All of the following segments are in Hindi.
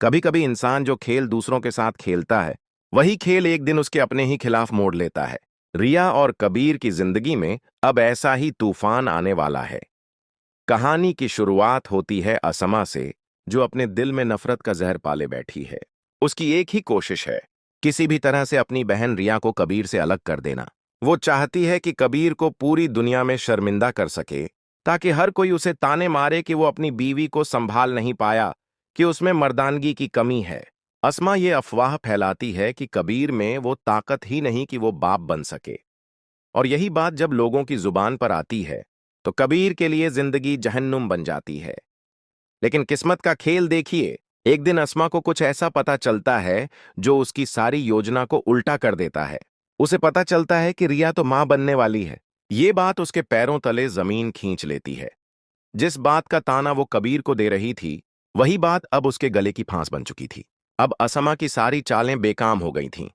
कभी कभी इंसान जो खेल दूसरों के साथ खेलता है, वही खेल एक दिन उसके अपने ही खिलाफ मोड़ लेता है। रिया और कबीर की जिंदगी में अब ऐसा ही तूफान आने वाला है। कहानी की शुरुआत होती है असमा से, जो अपने दिल में नफरत का जहर पाले बैठी है। उसकी एक ही कोशिश है, किसी भी तरह से अपनी बहन रिया को कबीर से अलग कर देना। वो चाहती है कि कबीर को पूरी दुनिया में शर्मिंदा कर सके, ताकि हर कोई उसे ताने मारे कि वो अपनी बीवी को संभाल नहीं पाया, कि उसमें मर्दानगी की कमी है। असमा ये अफवाह फैलाती है कि कबीर में वो ताकत ही नहीं कि वो बाप बन सके। और यही बात जब लोगों की जुबान पर आती है, तो कबीर के लिए जिंदगी जहन्नुम बन जाती है। लेकिन किस्मत का खेल देखिए, एक दिन अस्मा को कुछ ऐसा पता चलता है जो उसकी सारी योजना को उल्टा कर देता है। उसे पता चलता है कि रिया तो मां बनने वाली है। ये बात उसके पैरों तले जमीन खींच लेती है। जिस बात का ताना वो कबीर को दे रही थी, वही बात अब उसके गले की फांस बन चुकी थी। अब असमा की सारी चालें बेकाम हो गई थीं।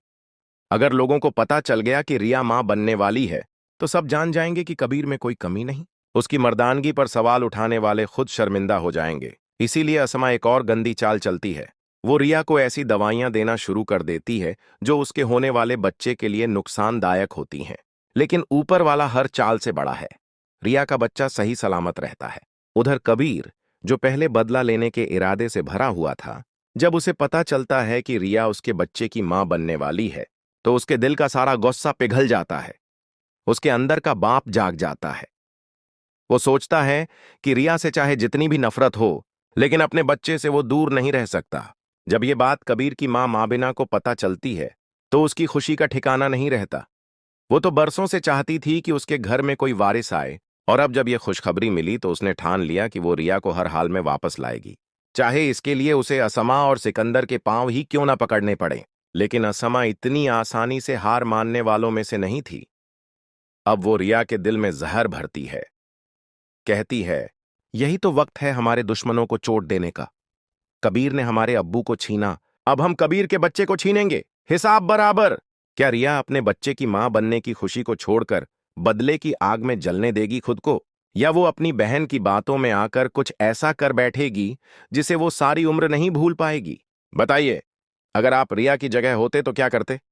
अगर लोगों को पता चल गया कि रिया मां बनने वाली है, तो सब जान जाएंगे कि कबीर में कोई कमी नहीं। उसकी मर्दानगी पर सवाल उठाने वाले खुद शर्मिंदा हो जाएंगे। इसीलिए असमा एक और गंदी चाल चलती है। वो रिया को ऐसी दवाइयां देना शुरू कर देती है जो उसके होने वाले बच्चे के लिए नुकसानदायक होती हैं। लेकिन ऊपर वाला हर चाल से बड़ा है। रिया का बच्चा सही सलामत रहता है। उधर कबीर, जो पहले बदला लेने के इरादे से भरा हुआ था, जब उसे पता चलता है कि रिया उसके बच्चे की मां बनने वाली है, तो उसके दिल का सारा गुस्सा पिघल जाता है। उसके अंदर का बाप जाग जाता है। वो सोचता है कि रिया से चाहे जितनी भी नफरत हो, लेकिन अपने बच्चे से वो दूर नहीं रह सकता। जब ये बात कबीर की मां माबिना को पता चलती है, तो उसकी खुशी का ठिकाना नहीं रहता। वो तो बरसों से चाहती थी कि उसके घर में कोई वारिस आए, और अब जब ये खुशखबरी मिली तो उसने ठान लिया कि वो रिया को हर हाल में वापस लाएगी, चाहे इसके लिए उसे असमा और सिकंदर के पांव ही क्यों ना पकड़ने पड़े। लेकिन असमा इतनी आसानी से हार मानने वालों में से नहीं थी। अब वो रिया के दिल में जहर भरती है। कहती है, यही तो वक्त है हमारे दुश्मनों को चोट देने का। कबीर ने हमारे अब्बू को छीना, अब हम कबीर के बच्चे को छीनेंगे, हिसाब बराबर। क्या रिया अपने बच्चे की मां बनने की खुशी को छोड़कर बदले की आग में जलने देगी खुद को? या वो अपनी बहन की बातों में आकर कुछ ऐसा कर बैठेगी जिसे वो सारी उम्र नहीं भूल पाएगी? बताइए, अगर आप रिया की जगह होते तो क्या करते?